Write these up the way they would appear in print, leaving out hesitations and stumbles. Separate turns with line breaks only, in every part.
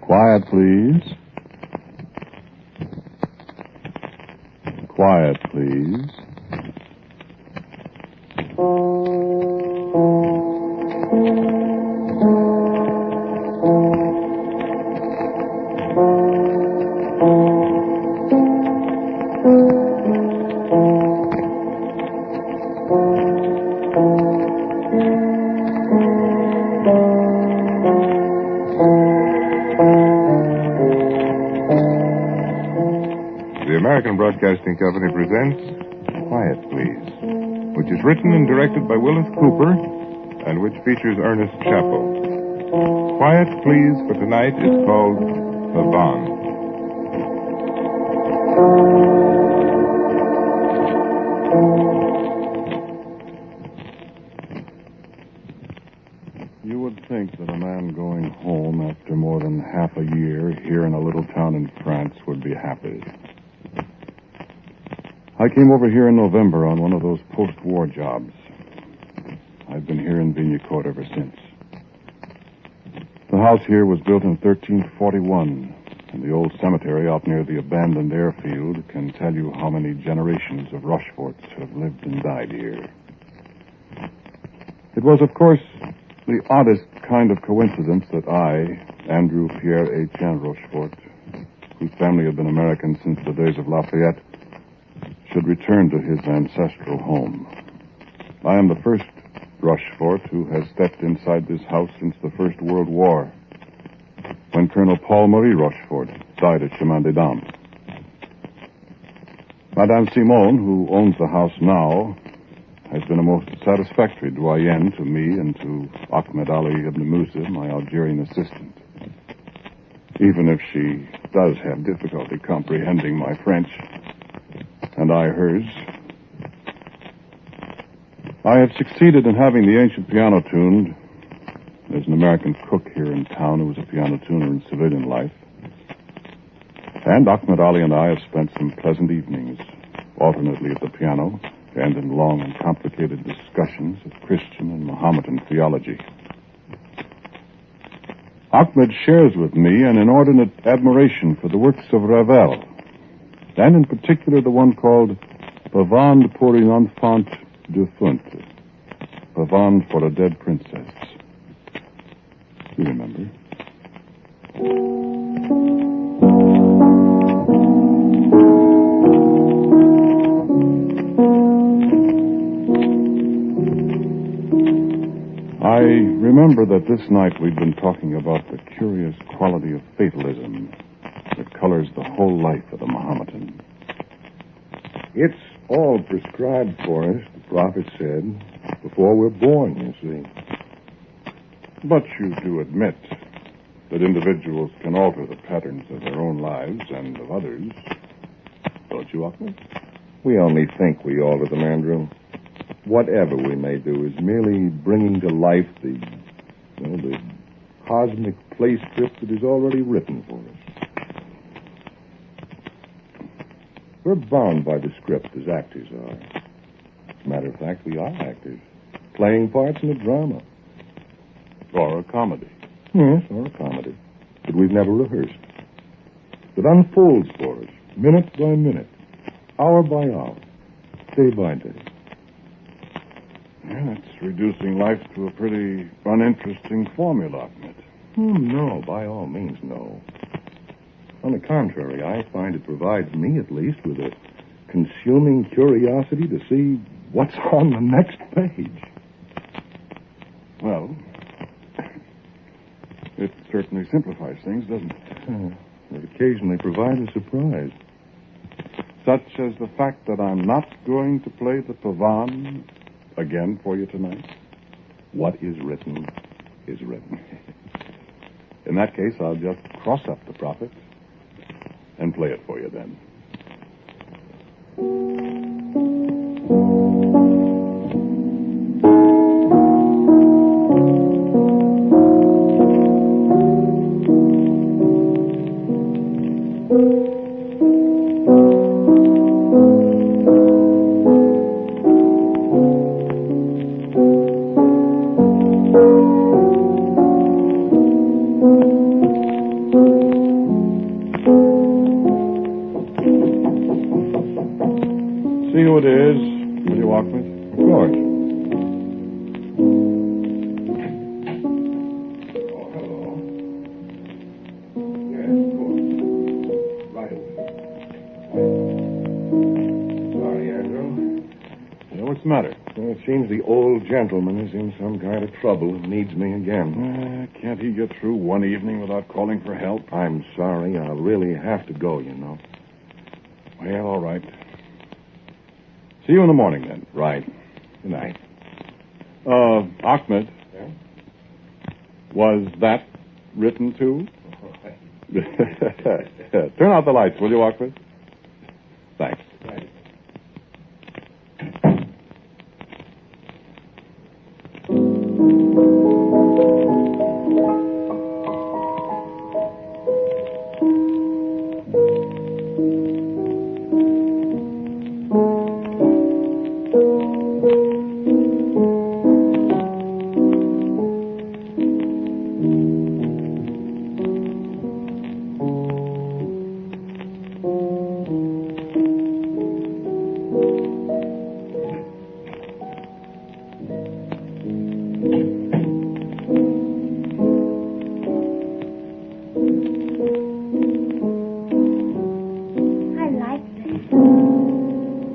Quiet, please. Quiet, please.
American Broadcasting Company presents Quiet Please, which is written and directed by Willis Cooper and which features Ernest Chappell. Quiet Please for tonight is called Pavanne.
You would think that a man going home after more than half a year here in a little town in France would be happy. I came over here in November on one of those post-war jobs. I've been here in Vignecourt ever since. The house here was built in 1341, and the old cemetery out near the abandoned airfield can tell you how many generations of Rocheforts have lived and died here. It was, of course, the oddest kind of coincidence that I, Andrew Pierre Etienne Rochefort, whose family had been American since the days of Lafayette, should return to his ancestral home. I am the first Rochefort who has stepped inside this house since the First World War, when Colonel Paul Marie Rochefort died at Chemin des Dames. Madame Simone, who owns the house now, has been a most satisfactory doyenne to me and to Ahmed Ali ibn Musa, my Algerian assistant, even if she does have difficulty comprehending my French. And I hers. I have succeeded in having the ancient piano tuned. There's an American cook here in town who was a piano tuner in civilian life. And Ahmed Ali and I have spent some pleasant evenings, alternately at the piano and in long and complicated discussions of Christian and Mohammedan theology. Ahmed shares with me an inordinate admiration for the works of Ravel, and in particular the one called Pavanne pour une enfant défunte, Pavanne for a dead princess. You remember? I remember that this night we'd been talking about the curious quality of fatalism that colors the whole life of the Mohammedan.
It's all prescribed for us, the prophet said, before we're born, you see.
But you do admit that individuals can alter the patterns of their own lives and of others, don't you, Ahmed?
We only think we alter them, Andrew. Whatever we may do is merely bringing to life the cosmic play script that is already written for us. We're bound by the script as actors are. As a matter of fact, we are actors, playing parts in a drama.
Or a comedy.
Yes, or a comedy that we've never rehearsed. That unfolds for us, minute by minute, hour by hour, day by day.
Yeah, it's reducing life to a pretty uninteresting formula, Ahmed.
No, by all means, no. On the contrary, I find it provides me, at least, with a consuming curiosity to see what's on the next page.
Well, it certainly simplifies things, doesn't it?
It occasionally provides a surprise.
Such as the fact that I'm not going to play the Pavanne again for you tonight.
What is written is written.
In that case, I'll just cross up the prophet and play it for you then. it is. Will you walk with?
Of course. Oh, hello. Yes, of course. Right away. Sorry, Andrew.
What's the matter?
Well, it seems the old gentleman is in some kind of trouble and needs me again.
Can't he get through one evening without calling for help?
I'm sorry. I'll really have to go, you know.
Well, all right. See you in the morning, then.
Right. Good night.
Ahmed.
Yeah?
Was that written too? Turn out the lights, will you, Ahmed? Thanks.
Right.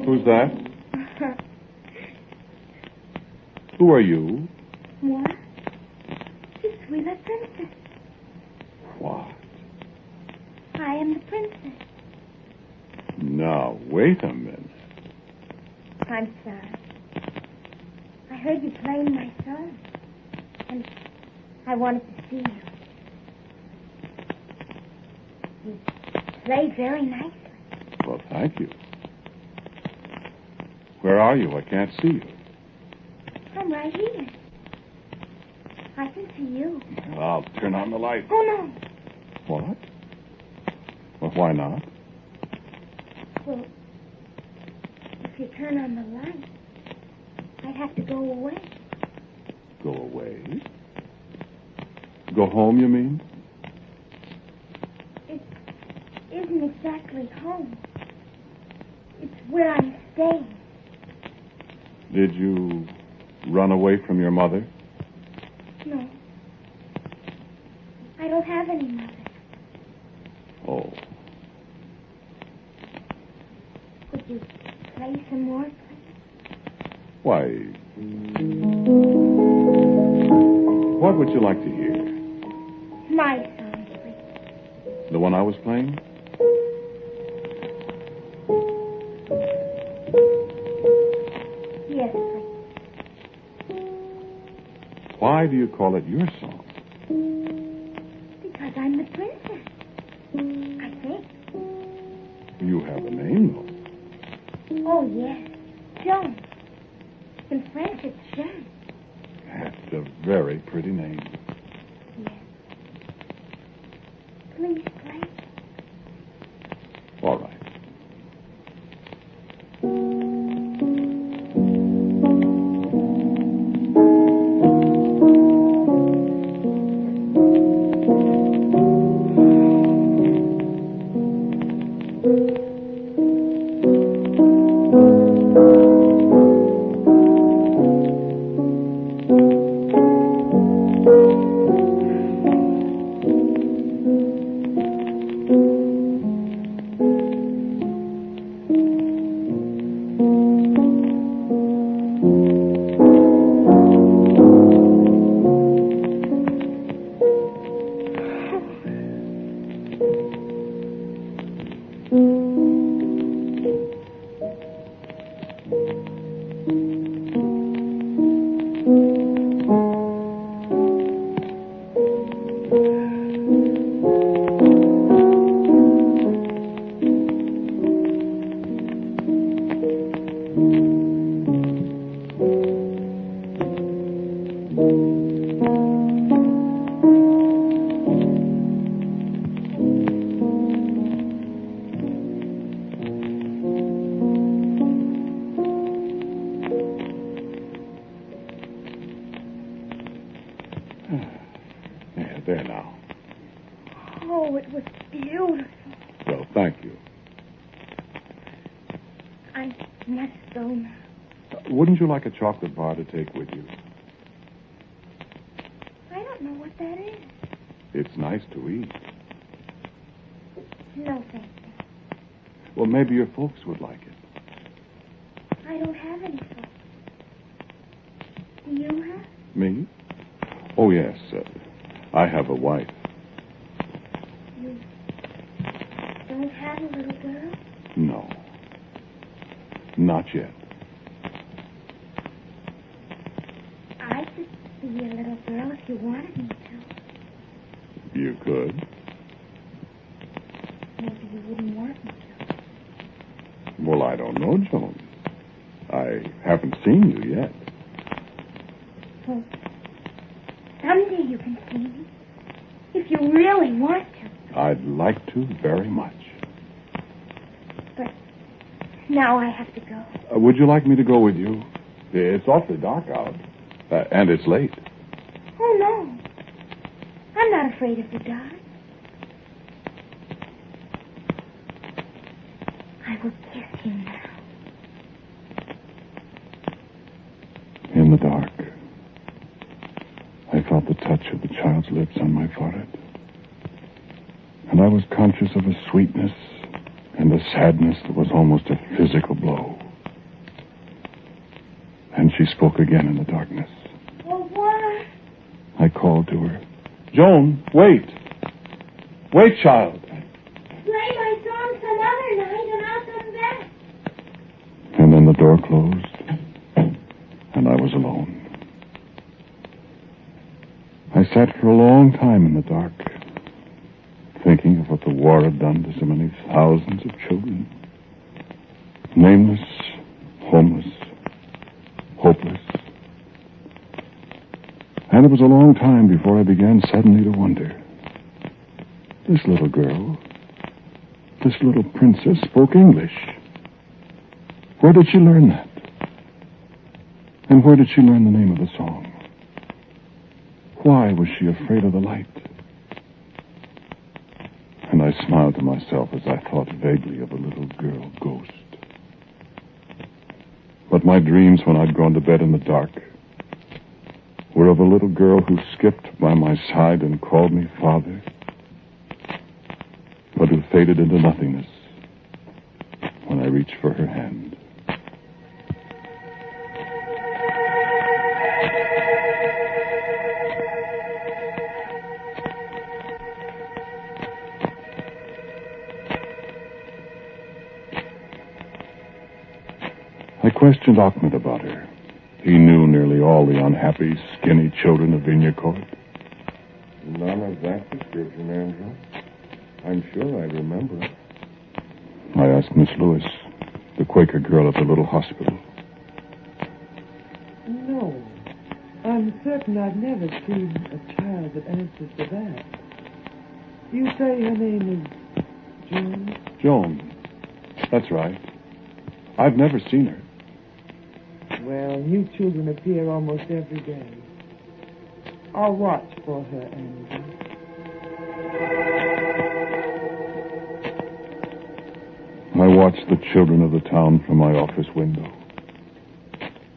Who's that? Who are you?
Moi? Je suis la princess.
What?
I am the princess.
Now, wait a minute.
I'm sorry. I heard you playing my song, and I wanted to see you. You played very nicely.
Well, thank you. Where are you? I can't see you.
I'm right here. I can see you.
Well, I'll turn on the light.
Oh, no.
What? Well, why not?
Well, if you turn on the light, I'd have to go away.
Go away? Go home, you mean?
It isn't exactly home. It's where I'm staying.
Did you run away from your mother?
No. I don't have any mother.
Oh.
Could you play some more, please?
Why? What would you like to hear?
My song, please.
The one I was playing?
Yes, please.
Why do you call it your song?
Because I'm the princess. I think.
You have a name, though.
Oh, yes. Joan. In French, it's Jean.
That's a very pretty name.
Yes. Please play.
All right. Yeah, there now.
Oh, it was beautiful.
Well, thank you.
I must go now.
Wouldn't you like a chocolate bar to take with you?
I don't know what that is.
It's nice to eat.
No, thank you.
Well, maybe your folks would like it.
I don't have any folks. Do you have?
Me? Oh, yes. I have a wife.
You don't have a little girl?
No. Not yet.
I could be a little girl if you wanted me to.
You could.
Maybe you wouldn't want me to.
Well, I don't know, Joan. I haven't seen you yet.
Well, someday you can see me. If you really want to.
I'd like to very much.
But now I have to go.
Would you like me to go with you? It's awfully dark out. And it's late.
Oh, no. I'm not afraid of the dark. I will kiss him now.
In the dark, I felt the touch of the child's lips on my forehead. And I was conscious of a sweetness and a sadness that was almost a physical blow. And she spoke again in the darkness.
Well, what?
I called to her. Joan, wait. Wait, child.
Play my song some other night and I'll come back.
And then the door closed, and I was alone. I sat for a long time in the dark, thinking of what the war had done to so many thousands of children. Nameless, homeless, hopeless. And it was a long time before I began suddenly to wonder. This little girl, this little princess, spoke English. Where did she learn that? And where did she learn the name of the song? Why was she afraid of the light? And I smiled to myself as I thought vaguely of a little girl ghost. But my dreams when I'd gone to bed in the dark were of a little girl who skipped by my side and called me father, but who faded into nothingness when I reached for her hand. I questioned Ahmed about her. He knew nearly all the unhappy, skinny children of Vineyard Court.
None of that description, Andrew. I'm sure I remember it.
I asked Miss Lewis, the Quaker girl at the little hospital.
No. I'm certain I've never seen a child that answers to that. You say her name is Joan?
Joan. That's right. I've never seen her.
Well, new children appear almost every day. I'll watch for her, Andrew.
I watched the children of the town from my office window.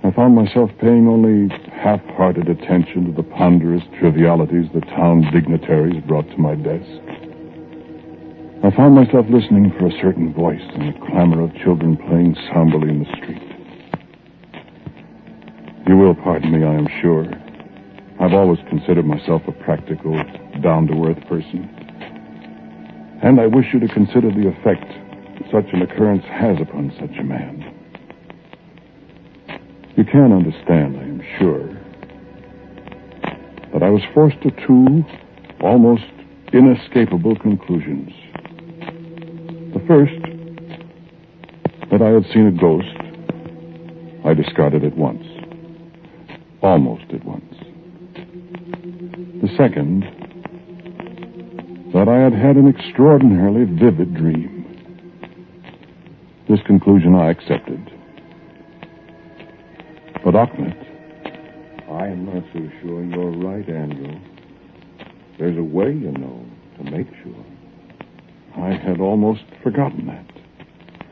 I found myself paying only half-hearted attention to the ponderous trivialities the town dignitaries brought to my desk. I found myself listening for a certain voice in the clamor of children playing somberly in the street. You will pardon me, I am sure. I've always considered myself a practical, down-to-earth person. And I wish you to consider the effect such an occurrence has upon such a man. You can understand, I am sure, that I was forced to two almost inescapable conclusions. The first, that I had seen a ghost, I discarded at once. Almost at once. The second, that I had had an extraordinarily vivid dream. This conclusion I accepted. But Ahmed...
I'm not so sure you're right, Andrew. There's a way, you know, to make sure.
I had almost forgotten that.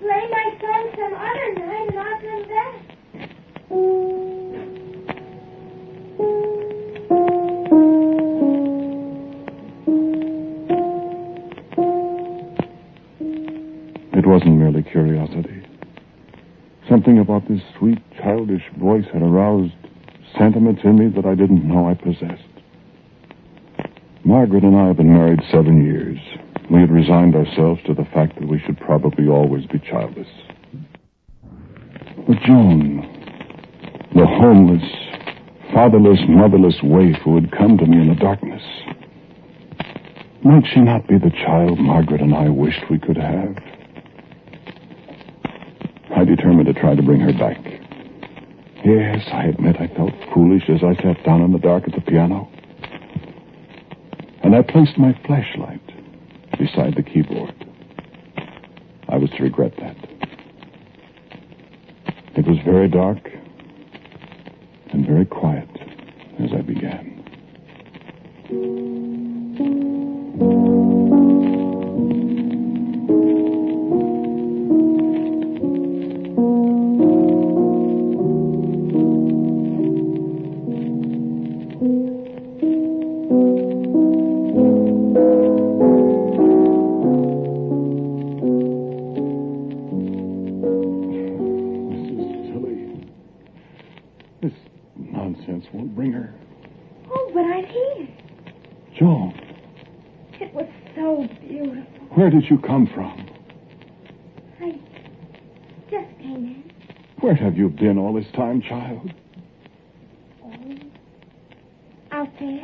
Play my song some other night and I'll come back.
It wasn't merely curiosity. Something about this sweet, childish voice had aroused sentiments in me that I didn't know I possessed. Margaret and I have been married 7 years. We had resigned ourselves to the fact that we should probably always be childless. But Joan, the homeless, fatherless, motherless waif who had come to me in the darkness, might she not be the child Margaret and I wished we could have? I determined to try to bring her back. Yes, I admit I felt foolish as I sat down in the dark at the piano. And I placed my flashlight beside the keyboard. I was to regret that. It was very dark and very quiet as I began. Won't bring her.
Oh, but I'm here.
Joan.
It was so beautiful.
Where did you come from?
I just came in.
Where have you been all this time, child?
Oh, out there.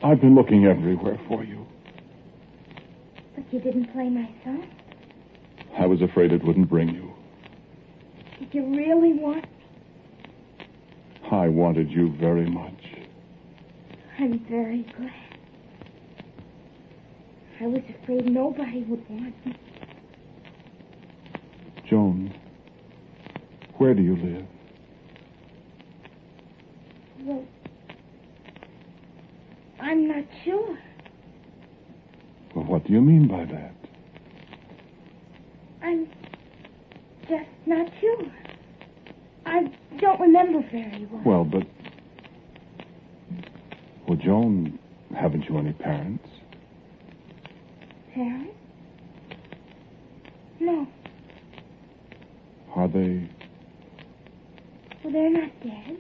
I've been looking everywhere for you.
But you didn't play my song.
I was afraid it wouldn't bring you.
Did you really want me?
I wanted you very much.
I'm very glad. I was afraid nobody would want me.
Joan, where do you live?
Well, I'm not sure.
Well, what do you mean by that?
I'm just not sure. I don't remember very well.
Well, but... Well, Joan, haven't you any parents?
Parents? No.
Are they...
Well, they're not dead.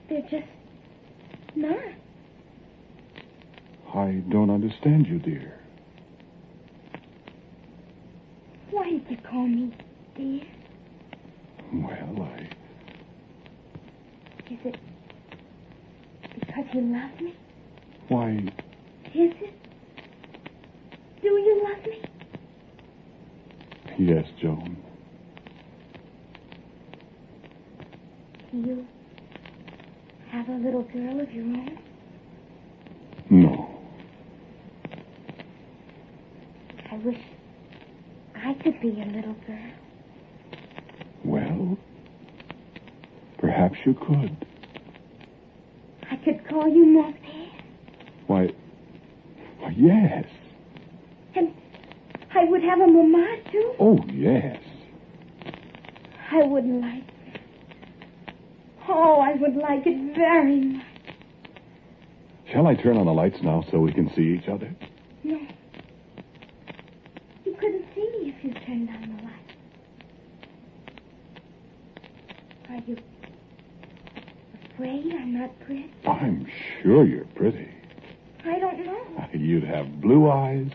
They're just not.
I don't understand you, dear.
Why did you call me dear?
Well,
Is it because you love me?
Why,
Is it? Do you love me?
yes, Joan.
Do you have a little girl of your own?
No.
I wish I could be a little girl.
Well, perhaps you could.
I could call you Mon Père.
Why, yes.
And I would have a mama, too.
Oh, yes.
I would like it. Oh, I would like it very much.
Shall I turn on the lights now so we can see each other?
No. You couldn't see me if you turned on the light. Are you afraid I'm not pretty?
I'm sure you're pretty.
I don't know.
You'd have blue eyes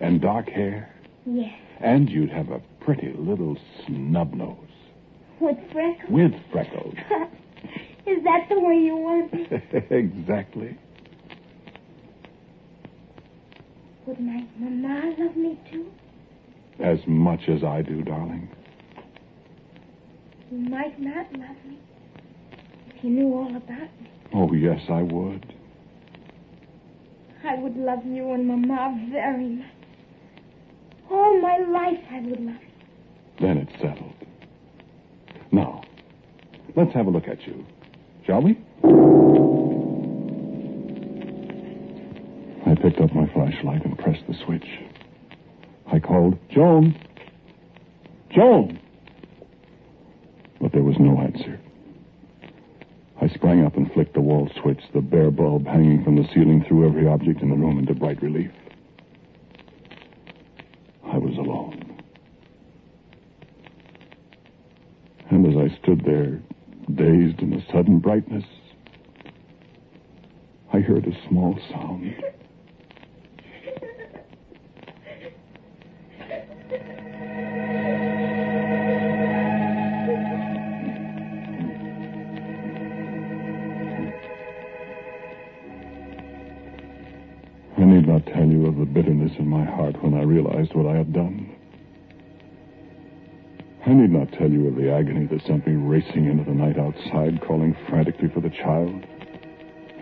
and dark hair,
Yes.
and you'd have a pretty little snub nose.
With freckles?
With freckles.
Is that the way you want me?
Exactly.
Would my mama love me, too?
As much as I do, darling.
You might not love me if you knew all about me.
Oh, yes, I would.
I would love you and Mama very much. All my life I would love you.
Then it's settled. Now, let's have a look at you. Shall we? I picked up my flashlight and pressed the switch. I called, Joan. Joan! But there was no answer. I sprang up and flicked the wall switch. The bare bulb hanging from the ceiling threw every object in the room into bright relief. I was alone. And as I stood there, dazed in the sudden brightness, I heard a small sound. I need not tell you of the bitterness in my heart when I realized what I had done. I need not tell you of the agony that sent me racing into the night outside, calling frantically for the child.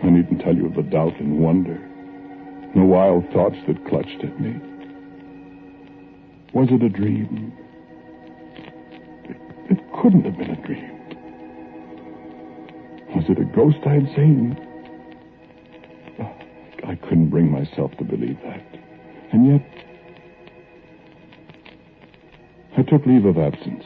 I needn't tell you of the doubt and wonder, the wild thoughts that clutched at me. Was it a dream? It couldn't have been a dream. Was it a ghost I had seen? I couldn't bring myself to believe that. And yet, I took leave of absence.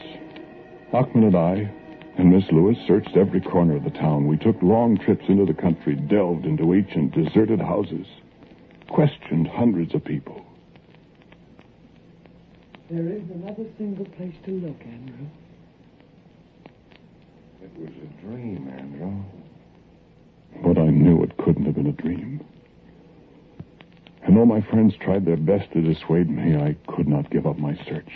Achman and I and Miss Lewis searched every corner of the town. We took long trips into the country, delved into ancient, deserted houses, questioned hundreds of people.
There is another single place to look, Andrew.
It was a dream, Andrew.
But I knew it couldn't have been a dream. And though my friends tried their best to dissuade me, I could not give up my search.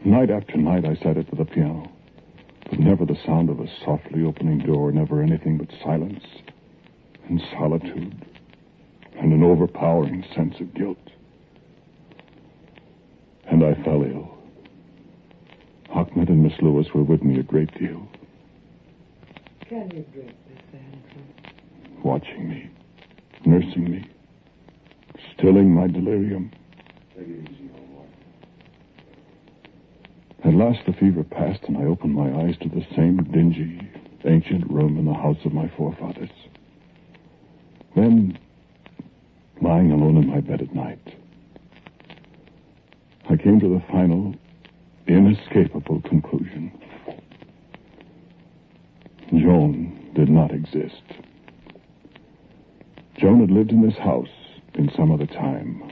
Night after night, I sat at the piano. But never the sound of a softly opening door, never anything but silence and solitude and an overpowering sense of guilt. And I fell ill. Ahmed and Miss Lewis were with me a great deal.
Can you drink this, Andrew?
Watching me, nursing me, stilling my delirium.
Take it easy, old boy.
At last the fever passed, and I opened my eyes to the same dingy, ancient room in the house of my forefathers. Then, lying alone in my bed at night, I came to the final, inescapable conclusion. Joan did not exist. Joan had lived in this house in some other time,